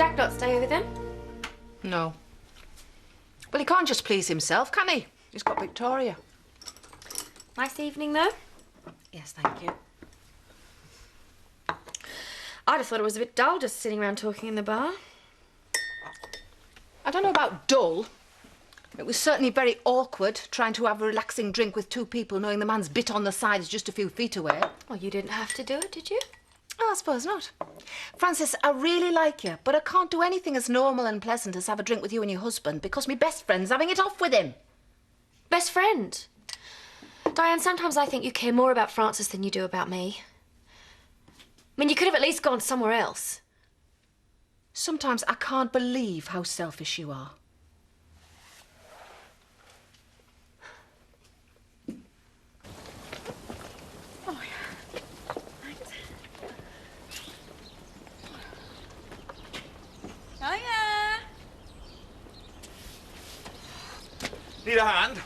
Jack not stay with him? No. Well, he can't just please himself, can he? He's got Victoria. Nice evening, though. Yes, thank you. I just thought it was a bit dull just sitting around talking in the bar. I don't know about dull. It was certainly very awkward trying to have a relaxing drink with two people knowing the man's bit on the side is just a few feet away. Well, you didn't have to do it, did you? Oh, I suppose not. Francis, I really like you, but I can't do anything as normal and pleasant as have a drink with you and your husband because my best friend's having it off with him. Best friend? Diane, sometimes I think you care more about Francis than you do about me. I mean, you could have at least gone somewhere else. Sometimes I can't believe how selfish you are. Oh, yeah. Thanks. Hiya! Need a hand?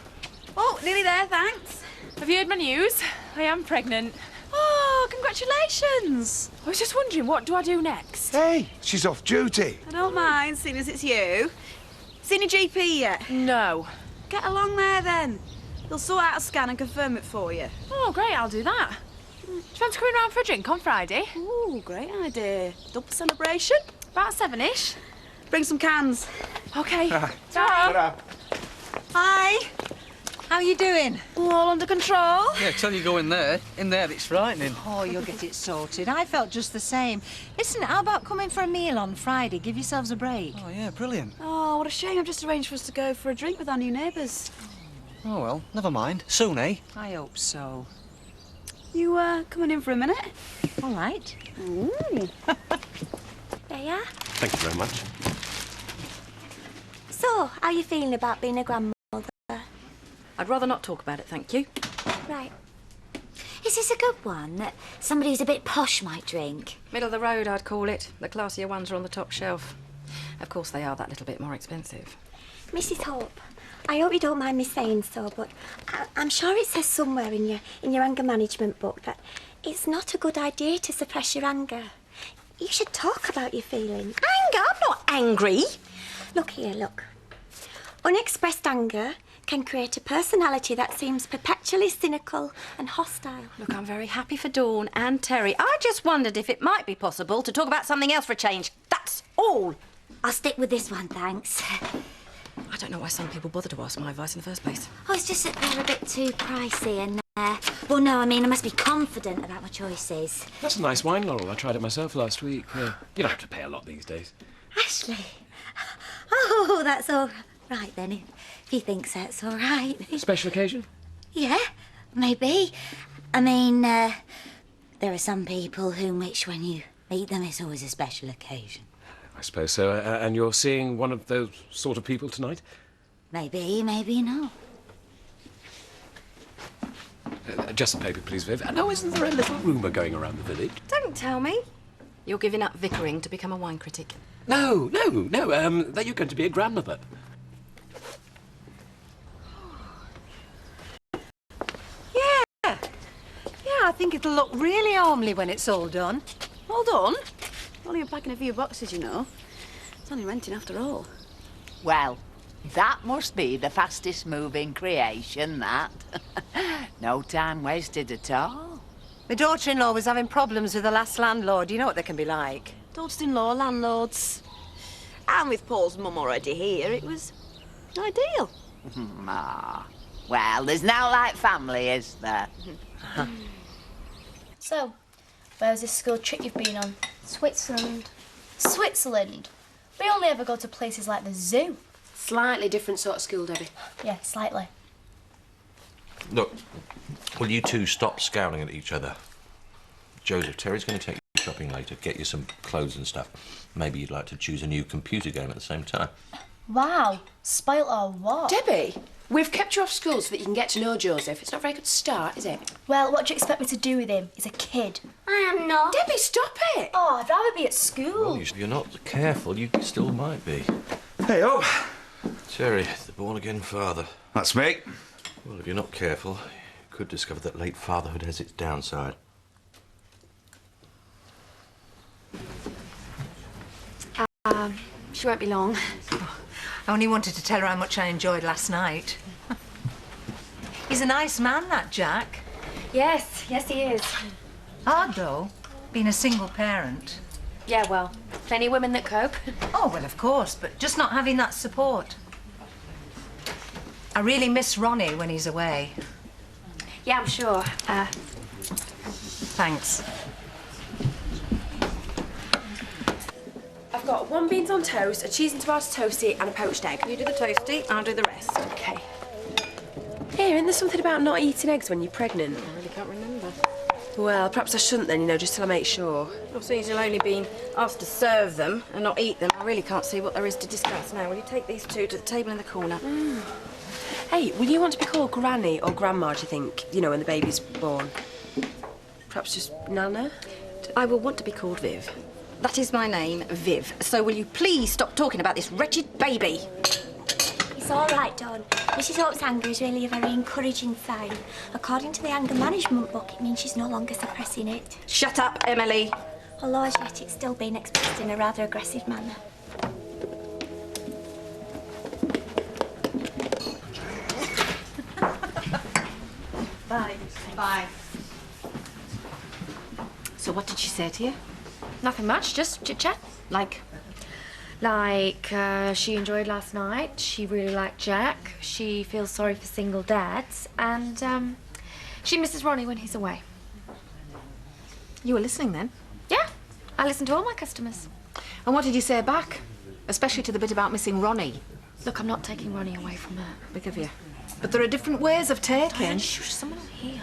Oh, nearly there, thanks. Have you heard my news? I am pregnant. Oh, congratulations! I was just wondering, what do I do next? Hey, she's off duty. I don't mind, seeing as it's you. Seen your GP yet? No. Get along there, then. They'll sort out a scan and confirm it for you. Oh, great, I'll do that. Do you fancy coming round for a drink on Friday? Ooh, great idea. Double celebration. About 7-ish. Bring some cans. OK. Ta-ra. Ta-ra. Hi. How are you doing? All under control. Yeah, till you go in there. In there, it's frightening. Oh, you'll get it sorted. I felt just the same. Listen, how about coming for a meal on Friday? Give yourselves a break. Oh, yeah, brilliant. Oh, what a shame. I've just arranged for us to go for a drink with our new neighbours. Oh, well, never mind. Soon, eh? I hope so. You, coming in for a minute? All right. Ooh. There you are. Thank you very much. So, how are you feeling about being a grandmother? I'd rather not talk about it, thank you. Right. Is this a good one that somebody who's a bit posh might drink? Middle of the road, I'd call it. The classier ones are on the top shelf. Of course, they are that little bit more expensive. Mrs. Hope, I hope you don't mind me saying so, but I'm sure it says somewhere in your anger management book that it's not a good idea to suppress your anger. You should talk about your feelings. Anger? I'm not angry. Look here, look. Unexpressed anger can create a personality that seems perpetually cynical and hostile. Look, I'm very happy for Dawn and Terry. I just wondered if it might be possible to talk about something else for a change. That's all. I'll stick with this one, thanks. I don't know why some people bother to ask my advice in the first place. Oh, it's just that they're a bit too pricey and, well, no, I mean, I must be confident about my choices. That's a nice wine, Laurel. I tried it myself last week. Yeah. You don't have to pay a lot these days. Ashley. Oh, that's all right then, if you think that's all right. Special occasion? Yeah, maybe. I mean, there are some people which when you meet them, it's always a special occasion. I suppose so. And you're seeing one of those sort of people tonight? Maybe, maybe not. Just a paper, please, Viv. Now, isn't there a little rumour going around the village? Don't tell me. You're giving up vicaring to become a wine critic. No, that you're going to be a grandmother. Yeah, I think it'll look really homely when it's all done. All done? Only unpacking a few boxes, you know. It's only renting after all. Well, that must be the fastest moving creation, that. No time wasted at all. My daughter-in-law was having problems with the last landlord. You know what they can be like. Daughters-in-law, landlords. And with Paul's mum already here, it was ideal. Ah, well, there's now like family, is there? So, where was this school trip you've been on? Switzerland. Switzerland? We only ever go to places like the zoo. Slightly different sort of school, Debbie. Yeah, slightly. Look, will you two stop scowling at each other? Joseph, Terry's going to take you shopping later, get you some clothes and stuff. Maybe you'd like to choose a new computer game at the same time. Wow, spoilt or what? Debbie, we've kept you off school so that you can get to know Joseph. It's not a very good start, is it? Well, what do you expect me to do with him? He's a kid. I am not. Debbie, stop it! Oh, I'd rather be at school. Well, if you're not careful, you still might be. Hey, up. Terry, the born-again father. That's me. Well, if you're not careful, you could discover that late fatherhood has its downside. She won't be long. I only wanted to tell her how much I enjoyed last night. He's a nice man, that Jack. Yes, yes he is. Hard, though, being a single parent. Yeah, well, plenty of women that cope. Oh, well, of course, but just not having that support. I really miss Ronnie when he's away. Yeah, I'm sure. Thanks. I've got 1 beans on toast, a cheese and tomato toastie, and a poached egg. You do the toasty, I'll do the rest. Okay. Here, isn't there something about not eating eggs when you're pregnant? I really can't remember. Well, perhaps I shouldn't then, you know, just till I make sure. Well, since you've only been asked to serve them and not eat them, I really can't see what there is to discuss now. Will you take these two to the table in the corner? Hey, will you want to be called Granny or Grandma, do you think? You know, when the baby's born. Perhaps just Nana? I will want to be called Viv. That is my name, Viv. So will you please stop talking about this wretched baby? It's all right, Dawn. Mrs. Hope's anger is really a very encouraging sign. According to the anger management book, it means she's no longer suppressing it. Shut up, Emily. Although as yet it's still being expressed in a rather aggressive manner. Bye. Bye. So what did she say to you? Nothing much, just chit-chat. Like? Like, she enjoyed last night, she really liked Jack, she feels sorry for single dads, and, she misses Ronnie when he's away. You were listening then? Yeah, I listen to all my customers. And what did you say back? Especially to the bit about missing Ronnie. Look, I'm not taking Ronnie away from her. Big of you. But there are different ways of taking. Diane, shush, someone will hear.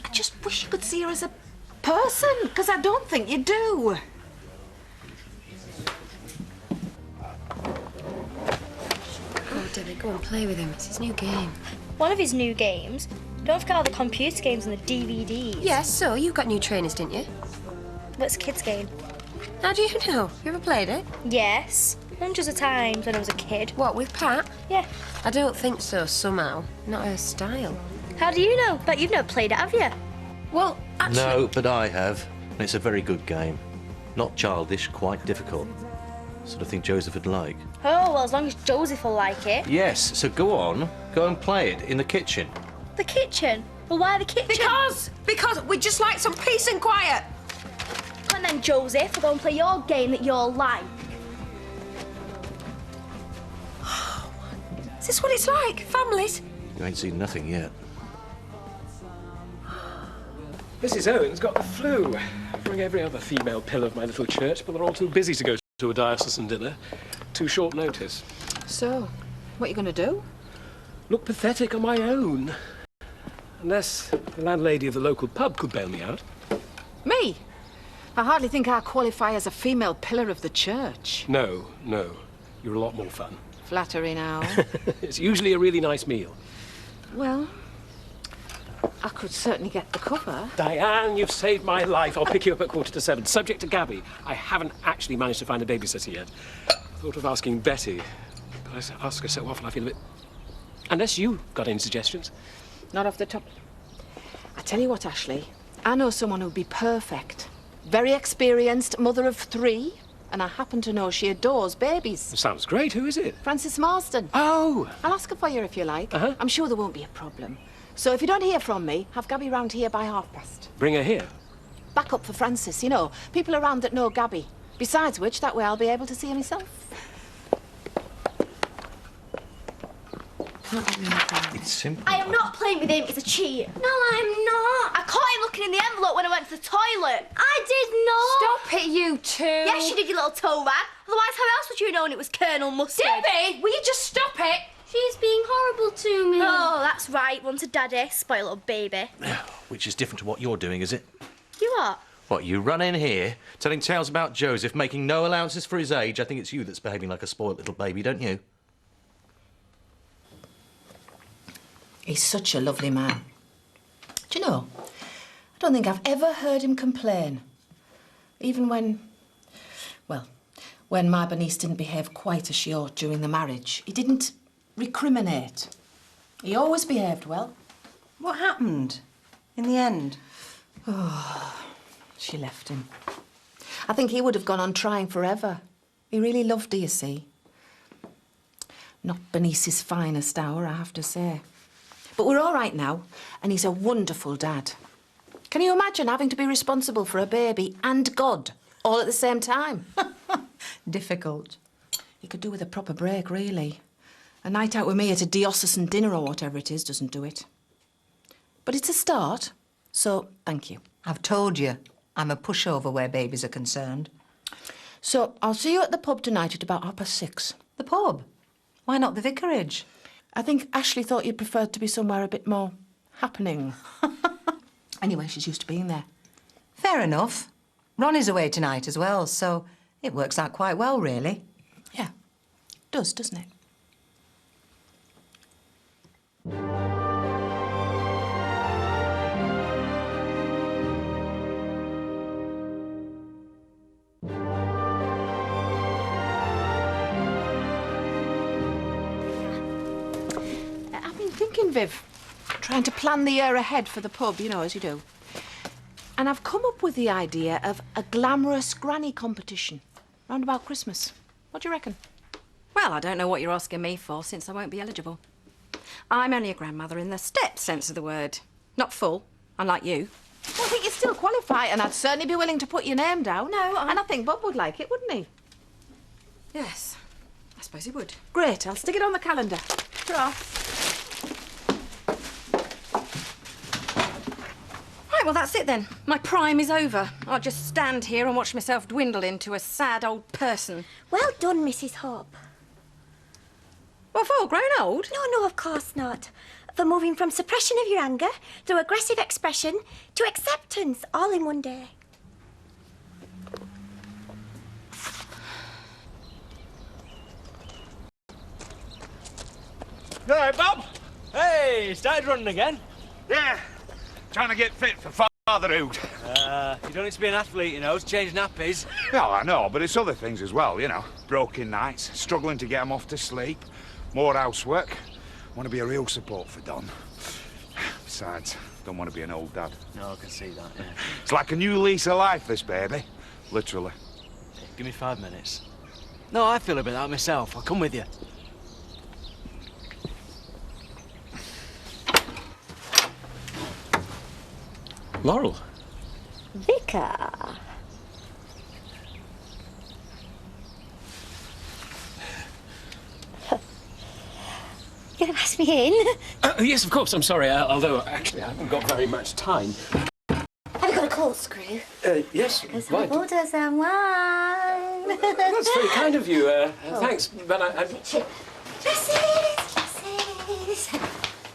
I just wish you could see her as a person, because I don't think you do. Oh, Debbie, go and play with him. It's his new game. One of his new games? Don't forget all the computer games and the DVDs. Yes, so you got new trainers, didn't you? What's a kid's game? How do you know? You ever played it? Yes. Hundreds of times when I was a kid. What, with Pat? Yeah. I don't think so, somehow. Not her style. How do you know? But you've never played it, have you? Well, actually... No, but I have. And it's a very good game. Not childish, quite difficult. Sort of thing Joseph would like. Oh, well, as long as Joseph will like it. Yes, so go on. Go and play it in the kitchen. The kitchen? Well, why the kitchen? Because we just like some peace and quiet. And then, Joseph, we'll go and play your game that you'll like. Is this what it's like? Families? You ain't seen nothing yet. Mrs. Owen's got the flu. Bring every other female pillar of my little church, but they're all too busy to go to a diocesan dinner. Too short notice. So, what are you going to do? Look pathetic on my own. Unless the landlady of the local pub could bail me out. Me? I hardly think I qualify as a female pillar of the church. No. You're a lot more fun. Flattery now. It's usually a really nice meal. Well, I could certainly get the cover. Diane, you've saved my life. I'll pick you up at 7:15. Subject to Gabby. I haven't actually managed to find a babysitter yet. I thought of asking Betty, but I ask her so often I feel a bit... Unless you've got any suggestions. Not off the top. I tell you what, Ashley, I know someone who'd be perfect. Very experienced, mother of 3, and I happen to know she adores babies. Sounds great. Who is it? Frances Marsden. Oh! I'll ask her for you if you like. Uh-huh. I'm sure there won't be a problem. So if you don't hear from me, have Gabby round here by past. Bring her here. Back up for Frances, you know. People around that know Gabby. Besides which, that way I'll be able to see her myself. It's simple. I am not playing with him. It's a cheat. No, I'm not. I caught him looking in the envelope when I went to the toilet. I did not. Stop it, you two. Yes, you did, you little toe rag. Otherwise, how else would you know it was Colonel Mustard? Debbie, will you just stop it? She's being horrible to me. Oh, that's right. One to Daddy. Spoil little baby. Which is different to what you're doing, is it? You what? What, you run in here, telling tales about Joseph, making no allowances for his age. I think it's you that's behaving like a spoiled little baby, don't you? He's such a lovely man. Do you know, I don't think I've ever heard him complain. Even when my Bernice didn't behave quite as she ought during the marriage. He didn't recriminate. He always behaved well. What happened in the end? Oh, she left him. I think he would have gone on trying forever. He really loved her, you see. Not Bernice's finest hour, I have to say. But we're all right now, and he's a wonderful dad. Can you imagine having to be responsible for a baby and God all at the same time? Difficult. He could do with a proper break, really. A night out with me at a diocesan dinner or whatever it is doesn't do it. But it's a start, so thank you. I've told you, I'm a pushover where babies are concerned. So I'll see you at the pub tonight at about 6:30. The pub? Why not the vicarage? I think Ashley thought you'd prefer to be somewhere a bit more happening. Anyway, she's used to being there. Fair enough. Ronnie's away tonight as well, so it works out quite well, really. Yeah, it does, doesn't it? I've been thinking, Viv, trying to plan the year ahead for the pub, you know, as you do. And I've come up with the idea of a glamorous granny competition round about Christmas. What do you reckon? Well, I don't know what you're asking me for, since I won't be eligible. I'm only a grandmother in the step sense of the word. Not full, unlike you. Well, I think you still qualify, and I'd certainly be willing to put your name down. And I think Bob would like it, wouldn't he? Yes, I suppose he would. Great, I'll stick it on the calendar. Ta-ra. Right, well, that's it then. My prime is over. I'll just stand here and watch myself dwindle into a sad old person. Well done, Mrs. Hope. What for, grown old? No, of course not. For moving from suppression of your anger through aggressive expression to acceptance all in one day. You all right, Bob? Hey, started running again? Yeah, trying to get fit for fatherhood. You don't need to be an athlete, you know, to change nappies. Well, I know, but it's other things as well, you know. Broken nights, struggling to get them off to sleep, more housework. Want to be a real support for Don. Besides, don't want to be an old dad. No, I can see that, yeah. It's like a new lease of life, this baby. Literally. Give me 5 minutes. No, I feel a bit like myself. I'll come with you. Laurel. Vicar. You gonna pass me in? Yes, of course, I'm sorry. Although, actually, I haven't got very much time. Have you got a corkscrew? Yes, Because right. I bought us some wine. That's very kind of you. Thanks, but I...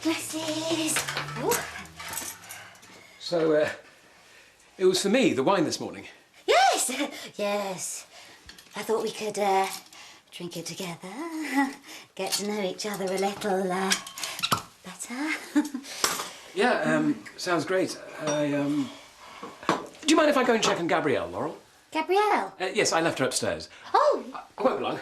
Dresses. Oh. So, it was for me, the wine this morning. Yes. I thought we could drink it together, get to know each other a little better. Yeah, sounds great. Do you mind if I go and check on Gabrielle, Laurel? Gabrielle? Yes, I left her upstairs. Oh! I won't be long.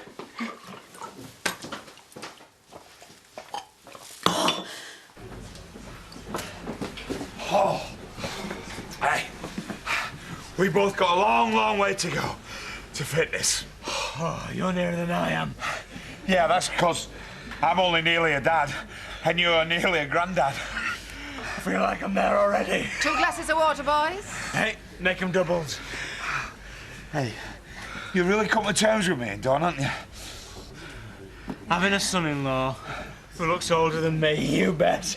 Oh. Hey, we both got a long, long way to go to fitness. Oh, you're nearer than I am. Yeah, that's because I'm only nearly a dad, and you're nearly a granddad. I feel like I'm there already. 2 glasses of water, boys. Hey, make them doubles. Hey, you really come to terms with me, Don, aren't you? Having a son-in-law who looks older than me, you bet.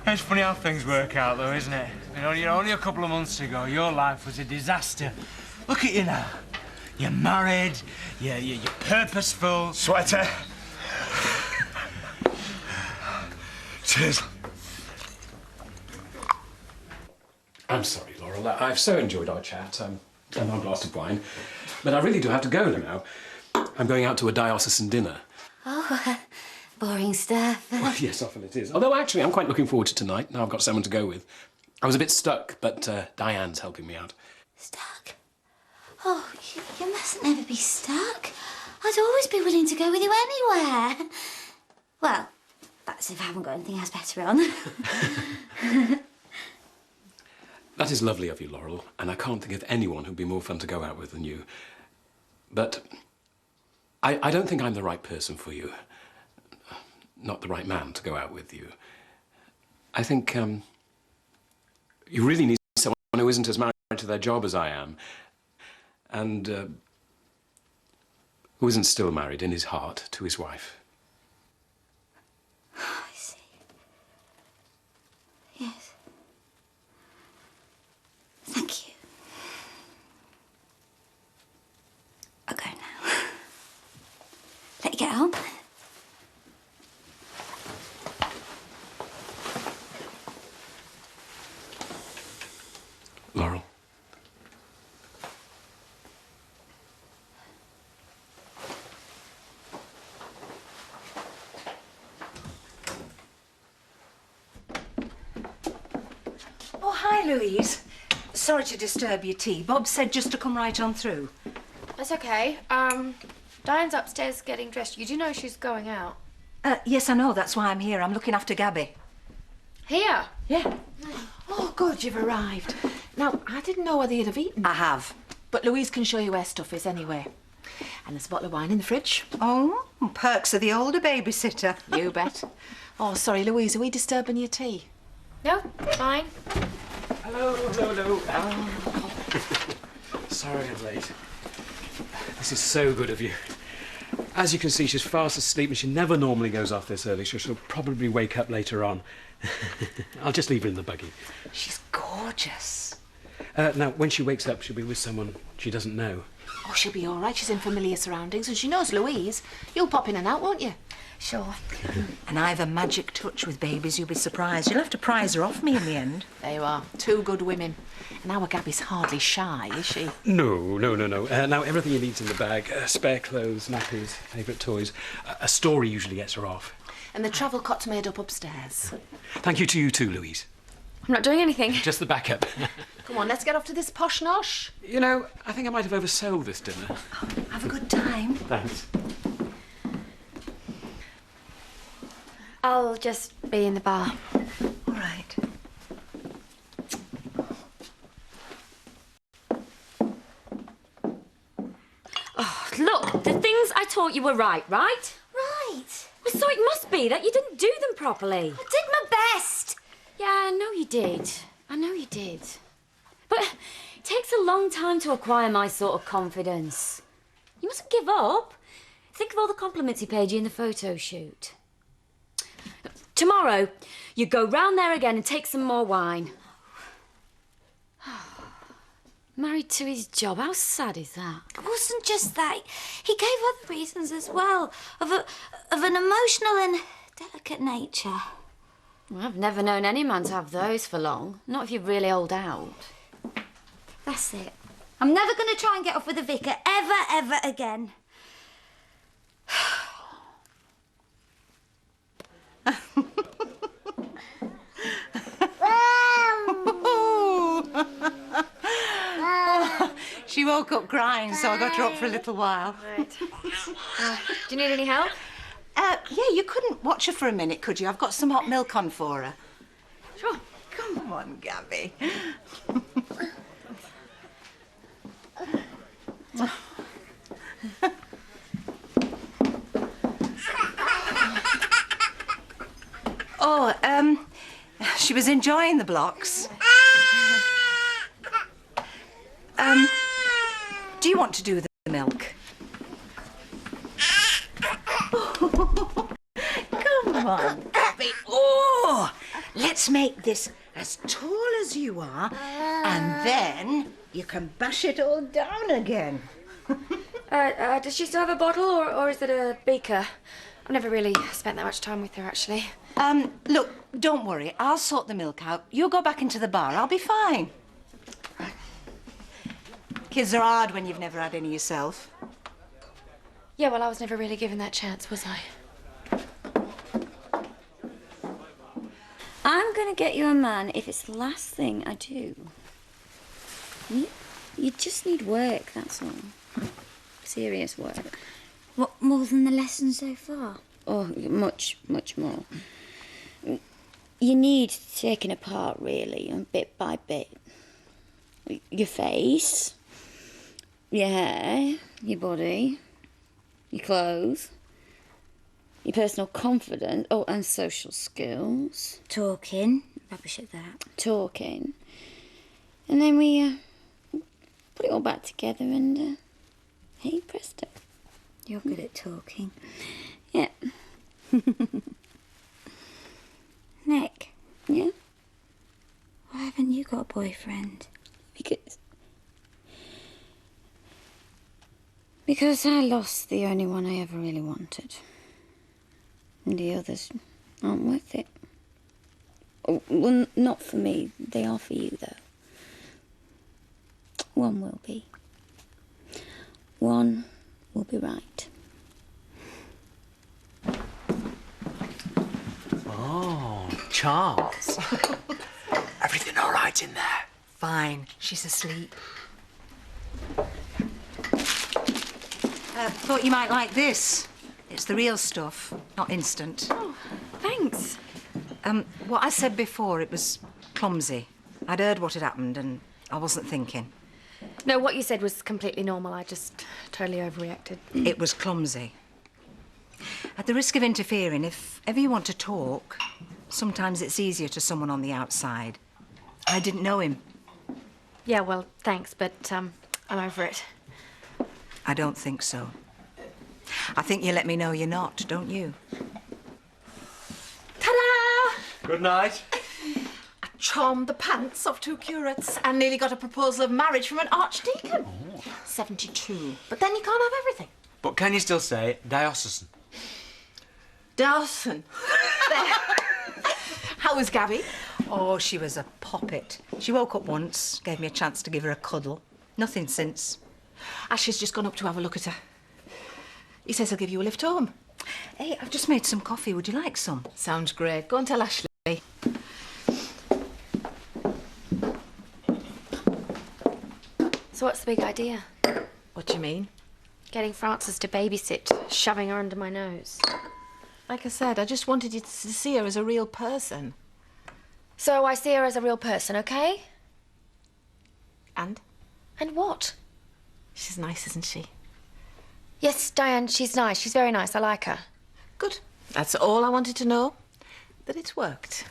It's funny how things work out, though, isn't it? You know, only a couple of months ago, your life was a disaster. Look at you now. You're married, you're purposeful. Sweater. Cheers. I'm sorry, Laurel. I've so enjoyed our chat and our glass of wine, but I really do have to go now. I'm going out to a diocesan dinner. Oh, boring stuff. Well, yes, often it is. Although, actually, I'm quite looking forward to tonight. Now I've got someone to go with. I was a bit stuck, but Diane's helping me out. Stuck? Oh, you mustn't ever be stuck. I'd always be willing to go with you anywhere. Well, that's if I haven't got anything else better on. That is lovely of you, Laurel, and I can't think of anyone who'd be more fun to go out with than you. But I don't think I'm the right person for you. Not the right man to go out with you. I think you really need someone who isn't as married to their job as I am. And who isn't still married in his heart to his wife. I see. Yes. Thank you. I'll go now. Let you get home. Laurel. Oh, hi, Louise. Sorry to disturb your tea. Bob said just to come right on through. That's okay. Diane's upstairs getting dressed. You do know she's going out. Yes, I know. That's why I'm here. I'm looking after Gabby. Here? Yeah. Oh, good, you've arrived. Now, I didn't know whether you'd have eaten. I have. But Louise can show you where stuff is anyway. And there's a bottle of wine in the fridge. Oh, perks of the older babysitter. You bet. Oh, sorry, Louise, are we disturbing your tea? No, fine. Hello, hello, hello. Sorry I'm late. This is so good of you. As you can see, she's fast asleep and she never normally goes off this early, so she'll probably wake up later on. I'll just leave her in the buggy. She's gorgeous. Now, when she wakes up, she'll be with someone she doesn't know. Oh, she'll be all right. She's in familiar surroundings and she knows Louise. You'll pop in and out, won't you? Sure. And I have a magic touch with babies. You'll be surprised. You'll have to prize her off me in the end. There you are. Two good women. And our Gabby's hardly shy, is she? No. Now, everything you need's in the bag. Spare clothes, nappies, favourite toys. A story usually gets her off. And the travel cot's made up upstairs. Thank you to you too, Louise. I'm not doing anything. Just the backup. Come on, let's get off to this posh nosh. You know, I think I might have oversold this dinner. Oh, have a good time. Thanks. I'll just be in the bar. All right. Oh, look, the things I taught you were right? Right. Well, so it must be that you didn't do them properly. I did my best. Yeah, I know you did. I know you did. But it takes a long time to acquire my sort of confidence. You mustn't give up. Think of all the compliments he paid you in the photo shoot. Tomorrow, you go round there again and take some more wine. Married to his job, how sad is that? It wasn't just that. He gave other reasons as well, of an emotional and delicate nature. Well, I've never known any man to have those for long. Not if you really hold out. That's it. I'm never going to try and get off with a vicar ever again. She woke up crying, so I got her up for a little while. Right. Do you need any help? Yeah, you couldn't watch her for a minute, could you? I've got some hot milk on for her. Sure. Come on, Gabby. She was enjoying the blocks. Do you want to do the milk? Come on, Gabby. Oh, let's make this as tall as you are, and then you can bash it all down again. Does she still have a bottle, or is it a beaker? I've never really spent that much time with her, actually. Look, don't worry. I'll sort the milk out. You go back into the bar. I'll be fine. Kids are hard when you've never had any yourself. Yeah, well, I was never really given that chance, was I? I'm going to get you a man if it's the last thing I do. You just need work, that's all. Serious work. What, more than the lesson so far? Oh, much more. You need taking apart, really, and bit by bit. Your face, Your hair, your body, your clothes, your personal confidence, oh, and social skills. Talking. Rubbish at that. Talking. And then we put it all back together and, hey, presto. You're good at talking. Yeah. Nick. Yeah? Why haven't you got a boyfriend? Because I lost the only one I ever really wanted. And the others aren't worth it. Oh, well, not for me. They are for you, though. One will be. One will be right. Oh, Charles. Everything all right in there? Fine. She's asleep. Thought you might like this. It's the real stuff, not instant. Oh, thanks. What I said before, it was clumsy. I'd heard what had happened and I wasn't thinking. No, what you said was completely normal. I just totally overreacted. It was clumsy. At the risk of interfering, if ever you want to talk, sometimes it's easier to someone on the outside. I didn't know him. Yeah, well, thanks, but I'm over it. I don't think so. I think you let me know you're not, don't you? Ta-da! Good night. I charmed the pants of 2 curates and nearly got a proposal of marriage from an archdeacon. 72. But then you can't have everything. But can you still say diocesan? Dawson. There. How was Gabby? Oh, she was a poppet. She woke up once, gave me a chance to give her a cuddle. Nothing since. Ashley's just gone up to have a look at her. He says he'll give you a lift home. Hey, I've just made some coffee. Would you like some? Sounds great. Go and tell Ashley. So what's the big idea? What do you mean? Getting Frances to babysit, shoving her under my nose. Like I said, I just wanted you to see her as a real person. So I see her as a real person, okay? And? And what? She's nice, isn't she? Yes, Diane, she's nice. She's very nice. I like her. Good. That's all I wanted to know. That it's worked.